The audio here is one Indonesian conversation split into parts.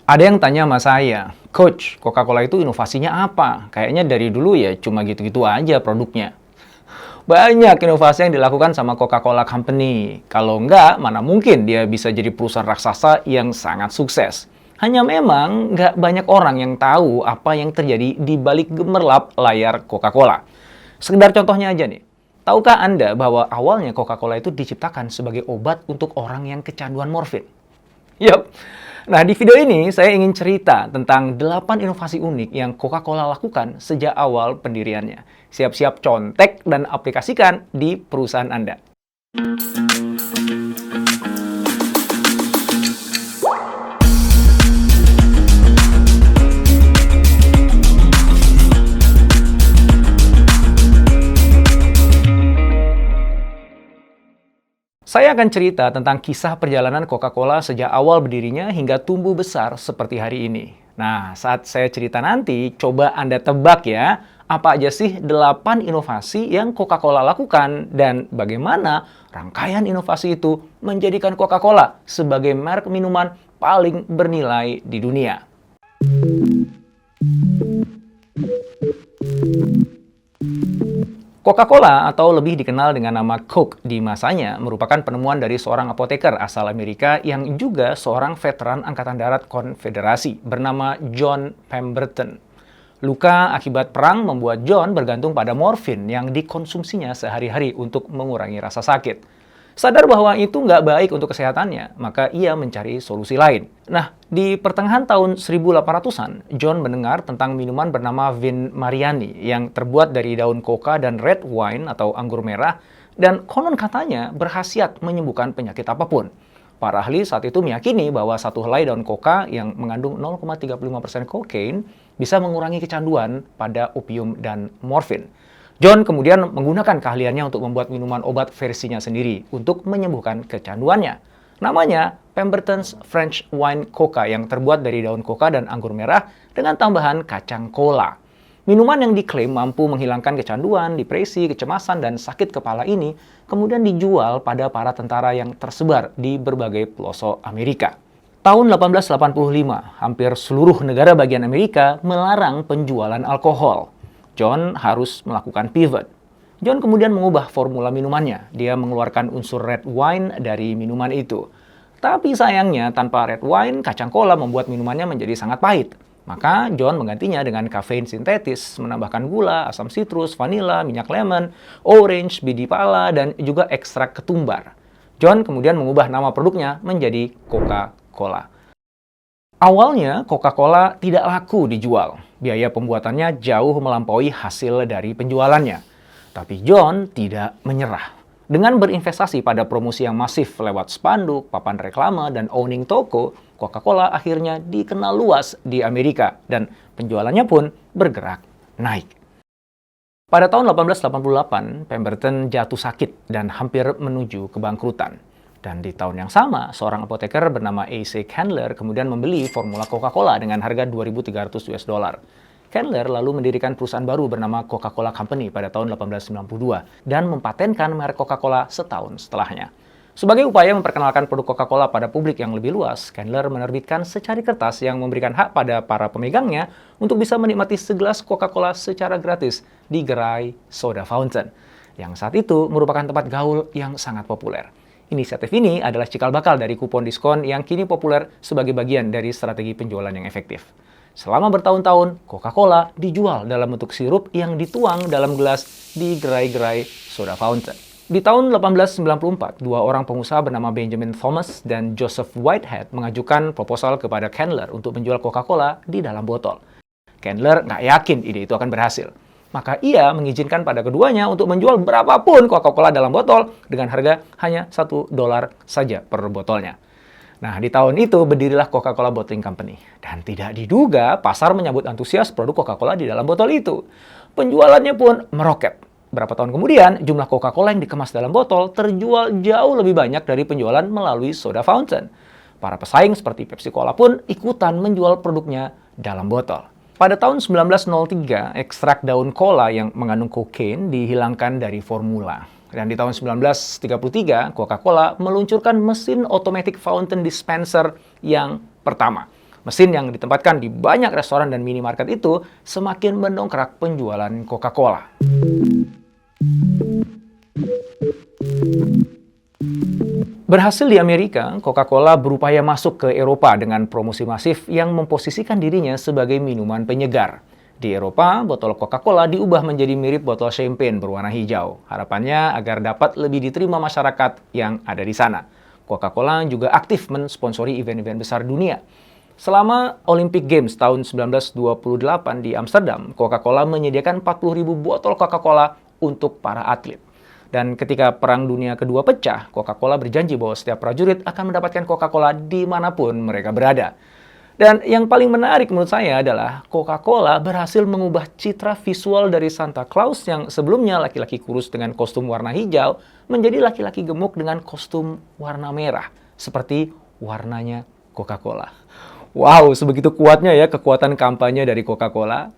Ada yang tanya sama saya, Coach, Coca-Cola itu inovasinya apa? Kayaknya dari dulu ya cuma gitu-gitu aja produknya. Banyak inovasi yang dilakukan sama Coca-Cola Company. Kalau enggak, mana mungkin dia bisa jadi perusahaan raksasa yang sangat sukses. Hanya memang nggak banyak orang yang tahu apa yang terjadi di balik gemerlap layar Coca-Cola. Sekedar contohnya aja nih. Tahukah Anda bahwa awalnya Coca-Cola itu diciptakan sebagai obat untuk orang yang kecanduan morfin? Yup. Nah, di video ini saya ingin cerita tentang 8 inovasi unik yang Coca-Cola lakukan sejak awal pendiriannya. Siap-siap contek dan aplikasikan di perusahaan Anda. Saya akan cerita tentang kisah perjalanan Coca-Cola sejak awal berdirinya hingga tumbuh besar seperti hari ini. Nah, saat saya cerita nanti, coba Anda tebak ya, apa aja sih 8 inovasi yang Coca-Cola lakukan dan bagaimana rangkaian inovasi itu menjadikan Coca-Cola sebagai merek minuman paling bernilai di dunia. Coca-Cola atau lebih dikenal dengan nama Coke di masanya merupakan penemuan dari seorang apoteker asal Amerika yang juga seorang veteran Angkatan Darat Konfederasi bernama John Pemberton. Luka akibat perang membuat John bergantung pada morfin yang dikonsumsinya sehari-hari untuk mengurangi rasa sakit. Sadar bahwa itu nggak baik untuk kesehatannya, maka ia mencari solusi lain. Nah, di pertengahan tahun 1800-an, John mendengar tentang minuman bernama Vin Mariani yang terbuat dari daun coca dan red wine atau anggur merah, dan konon katanya berkhasiat menyembuhkan penyakit apapun. Para ahli saat itu meyakini bahwa satu helai daun coca yang mengandung 0,35% kokain bisa mengurangi kecanduan pada opium dan morfin. John kemudian menggunakan keahliannya untuk membuat minuman obat versinya sendiri untuk menyembuhkan kecanduannya. Namanya Pemberton's French Wine Coca yang terbuat dari daun coca dan anggur merah dengan tambahan kacang cola. Minuman yang diklaim mampu menghilangkan kecanduan, depresi, kecemasan, dan sakit kepala ini kemudian dijual pada para tentara yang tersebar di berbagai pelosok Amerika. Tahun 1885, hampir seluruh negara bagian Amerika melarang penjualan alkohol. John harus melakukan pivot. John kemudian mengubah formula minumannya. Dia mengeluarkan unsur red wine dari minuman itu. Tapi sayangnya, tanpa red wine, kacang cola membuat minumannya menjadi sangat pahit. Maka John menggantinya dengan kafein sintetis, menambahkan gula, asam citrus, vanila, minyak lemon, orange, biji pala, dan juga ekstrak ketumbar. John kemudian mengubah nama produknya menjadi Coca-Cola. Awalnya, Coca-Cola tidak laku dijual. Biaya pembuatannya jauh melampaui hasil dari penjualannya. Tapi John tidak menyerah. Dengan berinvestasi pada promosi yang masif lewat spanduk, papan reklame, dan owning toko, Coca-Cola akhirnya dikenal luas di Amerika dan penjualannya pun bergerak naik. Pada tahun 1888, Pemberton jatuh sakit dan hampir menuju kebangkrutan. Dan di tahun yang sama, seorang apoteker bernama A.C. Candler kemudian membeli formula Coca-Cola dengan harga 2.300 US dollar. Candler lalu mendirikan perusahaan baru bernama Coca-Cola Company pada tahun 1892 dan mempatenkan merek Coca-Cola setahun setelahnya. Sebagai upaya memperkenalkan produk Coca-Cola pada publik yang lebih luas, Candler menerbitkan secari kertas yang memberikan hak pada para pemegangnya untuk bisa menikmati segelas Coca-Cola secara gratis di gerai soda fountain, yang saat itu merupakan tempat gaul yang sangat populer. Inisiatif ini adalah cikal bakal dari kupon diskon yang kini populer sebagai bagian dari strategi penjualan yang efektif. Selama bertahun-tahun, Coca-Cola dijual dalam bentuk sirup yang dituang dalam gelas di gerai-gerai soda fountain. Di tahun 1894, dua orang pengusaha bernama Benjamin Thomas dan Joseph Whitehead mengajukan proposal kepada Candler untuk menjual Coca-Cola di dalam botol. Candler nggak yakin ide itu akan berhasil. Maka ia mengizinkan pada keduanya untuk menjual berapapun Coca-Cola dalam botol dengan harga hanya $1 saja per botolnya. Nah, di tahun itu berdirilah Coca-Cola Bottling Company. Dan tidak diduga, pasar menyambut antusias produk Coca-Cola di dalam botol itu. Penjualannya pun meroket. Berapa tahun kemudian, jumlah Coca-Cola yang dikemas dalam botol terjual jauh lebih banyak dari penjualan melalui soda fountain. Para pesaing seperti Pepsi Cola pun ikutan menjual produknya dalam botol. Pada tahun 1903, ekstrak daun cola yang mengandung kokain dihilangkan dari formula. Dan di tahun 1933, Coca-Cola meluncurkan mesin automatic fountain dispenser yang pertama. Mesin yang ditempatkan di banyak restoran dan minimarket itu semakin mendongkrak penjualan Coca-Cola. Berhasil di Amerika, Coca-Cola berupaya masuk ke Eropa dengan promosi masif yang memposisikan dirinya sebagai minuman penyegar. Di Eropa, botol Coca-Cola diubah menjadi mirip botol champagne berwarna hijau. Harapannya agar dapat lebih diterima masyarakat yang ada di sana. Coca-Cola juga aktif mensponsori event-event besar dunia. Selama Olympic Games tahun 1928 di Amsterdam, Coca-Cola menyediakan 40.000 botol Coca-Cola untuk para atlet. Dan ketika Perang Dunia Kedua pecah, Coca-Cola berjanji bahwa setiap prajurit akan mendapatkan Coca-Cola dimanapun mereka berada. Dan yang paling menarik menurut saya adalah Coca-Cola berhasil mengubah citra visual dari Santa Claus yang sebelumnya laki-laki kurus dengan kostum warna hijau menjadi laki-laki gemuk dengan kostum warna merah, seperti warnanya Coca-Cola. Wow, sebegitu kuatnya ya kekuatan kampanye dari Coca-Cola.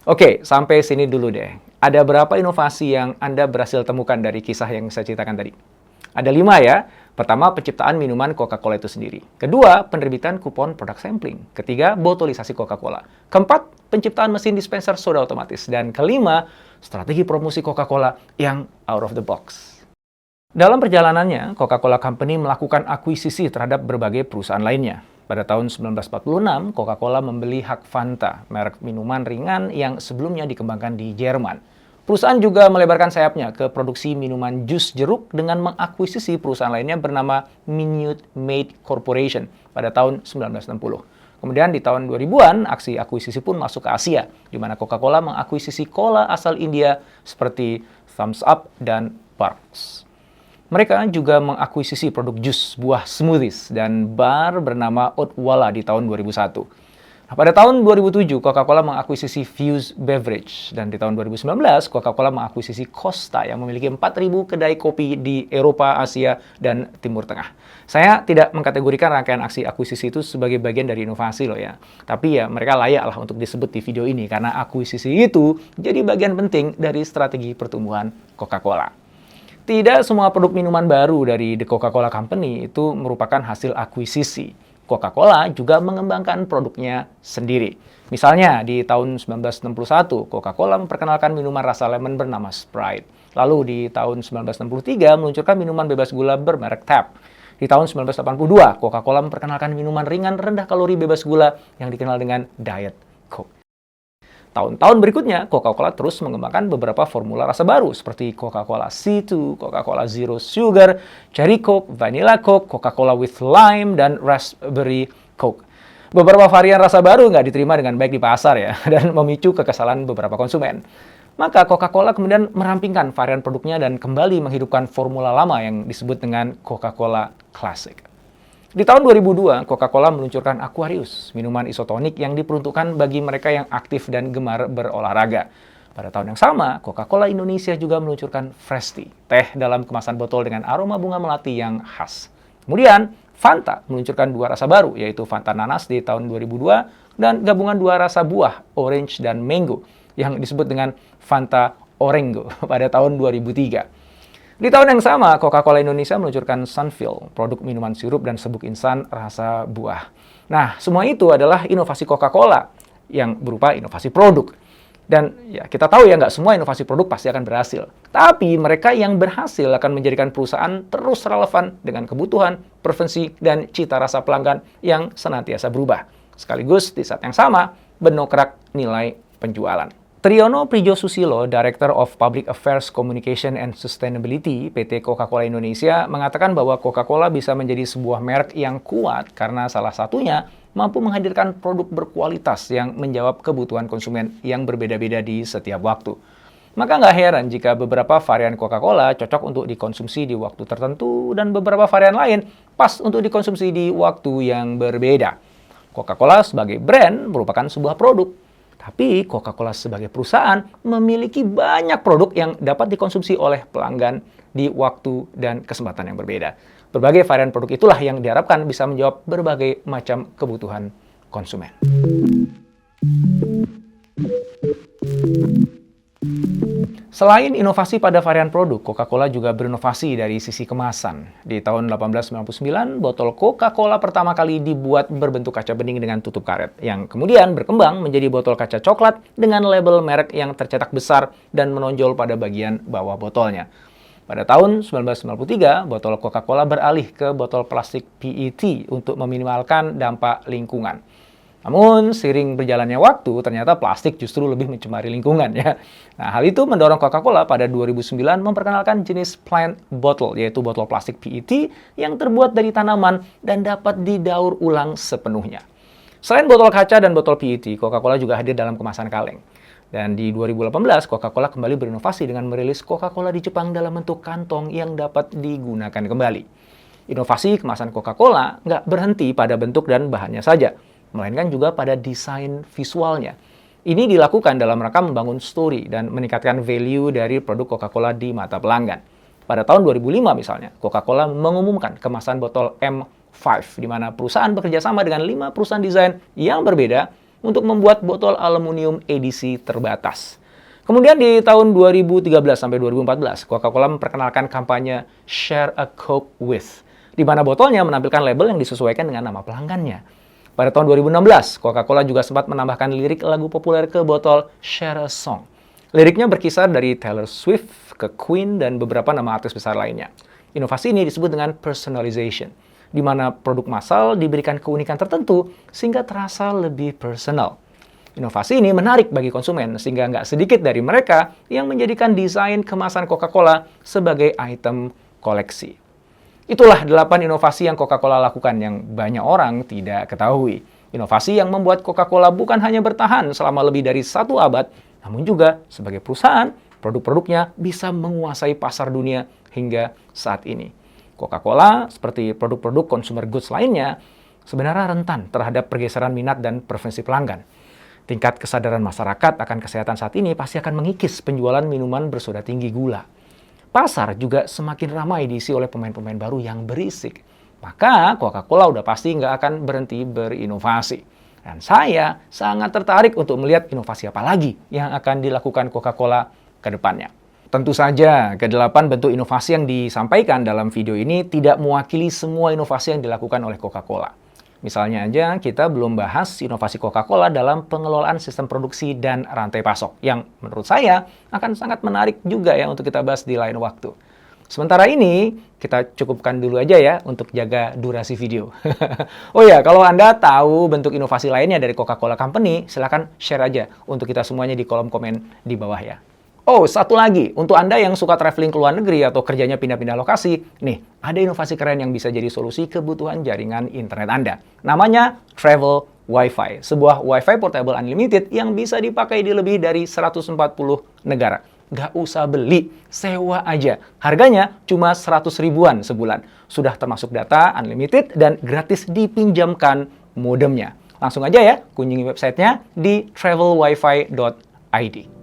Oke, sampai sini dulu deh. Ada berapa inovasi yang Anda berhasil temukan dari kisah yang saya ceritakan tadi? Ada 5 ya. Pertama, penciptaan minuman Coca-Cola itu sendiri. Kedua, penerbitan kupon produk sampling. Ketiga, botulisasi Coca-Cola. Keempat, penciptaan mesin dispenser soda otomatis. Dan kelima, strategi promosi Coca-Cola yang out of the box. Dalam perjalanannya, Coca-Cola Company melakukan akuisisi terhadap berbagai perusahaan lainnya. Pada tahun 1946, Coca-Cola membeli hak Fanta, merek minuman ringan yang sebelumnya dikembangkan di Jerman. Perusahaan juga melebarkan sayapnya ke produksi minuman jus jeruk dengan mengakuisisi perusahaan lainnya bernama Minute Maid Corporation pada tahun 1960. Kemudian di tahun 2000-an, aksi akuisisi pun masuk ke Asia, di mana Coca-Cola mengakuisisi cola asal India seperti Thums Up dan Barq's. Mereka juga mengakuisisi produk jus, buah smoothies, dan bar bernama Odwalla di tahun 2001. Nah, pada tahun 2007, Coca-Cola mengakuisisi Fuse Beverage. Dan di tahun 2019, Coca-Cola mengakuisisi Costa yang memiliki 4.000 kedai kopi di Eropa, Asia, dan Timur Tengah. Saya tidak mengkategorikan rangkaian aksi akuisisi itu sebagai bagian dari inovasi loh ya. Tapi ya mereka layak lah untuk disebut di video ini karena akuisisi itu jadi bagian penting dari strategi pertumbuhan Coca-Cola. Tidak semua produk minuman baru dari The Coca-Cola Company itu merupakan hasil akuisisi. Coca-Cola juga mengembangkan produknya sendiri. Misalnya, di tahun 1961, Coca-Cola memperkenalkan minuman rasa lemon bernama Sprite. Lalu di tahun 1963, meluncurkan minuman bebas gula bermerek Tab. Di tahun 1982, Coca-Cola memperkenalkan minuman ringan rendah kalori bebas gula yang dikenal dengan Diet Coke. Tahun-tahun berikutnya, Coca-Cola terus mengembangkan beberapa formula rasa baru seperti Coca-Cola C2, Coca-Cola Zero Sugar, Cherry Coke, Vanilla Coke, Coca-Cola with Lime, dan Raspberry Coke. Beberapa varian rasa baru nggak diterima dengan baik di pasar ya, dan memicu kekesalan beberapa konsumen. Maka Coca-Cola kemudian merampingkan varian produknya dan kembali menghidupkan formula lama yang disebut dengan Coca-Cola Classic. Di tahun 2002, Coca-Cola meluncurkan Aquarius, minuman isotonik yang diperuntukkan bagi mereka yang aktif dan gemar berolahraga. Pada tahun yang sama, Coca-Cola Indonesia juga meluncurkan Fresh Tea, teh dalam kemasan botol dengan aroma bunga melati yang khas. Kemudian, Fanta meluncurkan 2 rasa baru, yaitu Fanta Nanas di tahun 2002 dan gabungan 2 rasa buah, Orange dan Mango, yang disebut dengan Fanta Orango pada tahun 2003. Di tahun yang sama, Coca-Cola Indonesia meluncurkan Sunfill, produk minuman sirup dan serbuk instan rasa buah. Nah, semua itu adalah inovasi Coca-Cola yang berupa inovasi produk. Dan ya kita tahu ya nggak semua inovasi produk pasti akan berhasil. Tapi mereka yang berhasil akan menjadikan perusahaan terus relevan dengan kebutuhan, preferensi, dan cita rasa pelanggan yang senantiasa berubah. Sekaligus di saat yang sama, mendongkrak nilai penjualan. Triyono Prijosusilo, Director of Public Affairs Communication and Sustainability PT Coca-Cola Indonesia, mengatakan bahwa Coca-Cola bisa menjadi sebuah merek yang kuat karena salah satunya mampu menghadirkan produk berkualitas yang menjawab kebutuhan konsumen yang berbeda-beda di setiap waktu. Maka nggak heran jika beberapa varian Coca-Cola cocok untuk dikonsumsi di waktu tertentu dan beberapa varian lain pas untuk dikonsumsi di waktu yang berbeda. Coca-Cola sebagai brand merupakan sebuah produk. Tapi Coca-Cola sebagai perusahaan memiliki banyak produk yang dapat dikonsumsi oleh pelanggan di waktu dan kesempatan yang berbeda. Berbagai varian produk itulah yang diharapkan bisa menjawab berbagai macam kebutuhan konsumen. Selain inovasi pada varian produk, Coca-Cola juga berinovasi dari sisi kemasan. Di tahun 1899, botol Coca-Cola pertama kali dibuat berbentuk kaca bening dengan tutup karet, yang kemudian berkembang menjadi botol kaca coklat dengan label merek yang tercetak besar dan menonjol pada bagian bawah botolnya. Pada tahun 1993, botol Coca-Cola beralih ke botol plastik PET untuk meminimalkan dampak lingkungan. Namun, seiring berjalannya waktu, ternyata plastik justru lebih mencemari lingkungan ya. Nah, hal itu mendorong Coca-Cola pada 2009 memperkenalkan jenis plant bottle, yaitu botol plastik PET yang terbuat dari tanaman dan dapat didaur ulang sepenuhnya. Selain botol kaca dan botol PET, Coca-Cola juga hadir dalam kemasan kaleng. Dan di 2018, Coca-Cola kembali berinovasi dengan merilis Coca-Cola di Jepang dalam bentuk kantong yang dapat digunakan kembali. Inovasi kemasan Coca-Cola nggak berhenti pada bentuk dan bahannya saja, melainkan juga pada desain visualnya. Ini dilakukan dalam rangka membangun story dan meningkatkan value dari produk Coca-Cola di mata pelanggan. Pada tahun 2005 misalnya, Coca-Cola mengumumkan kemasan botol M5, di mana perusahaan bekerja sama dengan 5 perusahaan desain yang berbeda untuk membuat botol aluminium edisi terbatas. Kemudian di tahun 2013 sampai 2014, Coca-Cola memperkenalkan kampanye Share a Coke With, di mana botolnya menampilkan label yang disesuaikan dengan nama pelanggannya. Pada tahun 2016, Coca-Cola juga sempat menambahkan lirik lagu populer ke botol Share a Song. Liriknya berkisar dari Taylor Swift ke Queen dan beberapa nama artis besar lainnya. Inovasi ini disebut dengan personalization, di mana produk massal diberikan keunikan tertentu sehingga terasa lebih personal. Inovasi ini menarik bagi konsumen sehingga nggak sedikit dari mereka yang menjadikan desain kemasan Coca-Cola sebagai item koleksi. Itulah 8 inovasi yang Coca-Cola lakukan yang banyak orang tidak ketahui. Inovasi yang membuat Coca-Cola bukan hanya bertahan selama lebih dari 1 abad, namun juga sebagai perusahaan, produk-produknya bisa menguasai pasar dunia hingga saat ini. Coca-Cola, seperti produk-produk consumer goods lainnya, sebenarnya rentan terhadap pergeseran minat dan preferensi pelanggan. Tingkat kesadaran masyarakat akan kesehatan saat ini pasti akan mengikis penjualan minuman bersoda tinggi gula. Pasar juga semakin ramai diisi oleh pemain-pemain baru yang berisik. Maka Coca-Cola udah pasti nggak akan berhenti berinovasi. Dan saya sangat tertarik untuk melihat inovasi apa lagi yang akan dilakukan Coca-Cola ke depannya. Tentu saja, ke-8 bentuk inovasi yang disampaikan dalam video ini tidak mewakili semua inovasi yang dilakukan oleh Coca-Cola. Misalnya aja, kita belum bahas inovasi Coca-Cola dalam pengelolaan sistem produksi dan rantai pasok, yang menurut saya akan sangat menarik juga ya untuk kita bahas di lain waktu. Sementara ini, kita cukupkan dulu aja ya untuk jaga durasi video. Oh ya, kalau Anda tahu bentuk inovasi lainnya dari Coca-Cola Company, silakan share aja untuk kita semuanya di kolom komen di bawah ya. Oh, satu lagi, untuk Anda yang suka traveling ke luar negeri atau kerjanya pindah-pindah lokasi, nih, ada inovasi keren yang bisa jadi solusi kebutuhan jaringan internet Anda. Namanya Travel Wi-Fi, sebuah Wi-Fi portable unlimited yang bisa dipakai di lebih dari 140 negara. Nggak usah beli, sewa aja. Harganya cuma 100 ribuan sebulan. Sudah termasuk data unlimited dan gratis dipinjamkan modemnya. Langsung aja ya, kunjungi websitenya di travelwifi.id.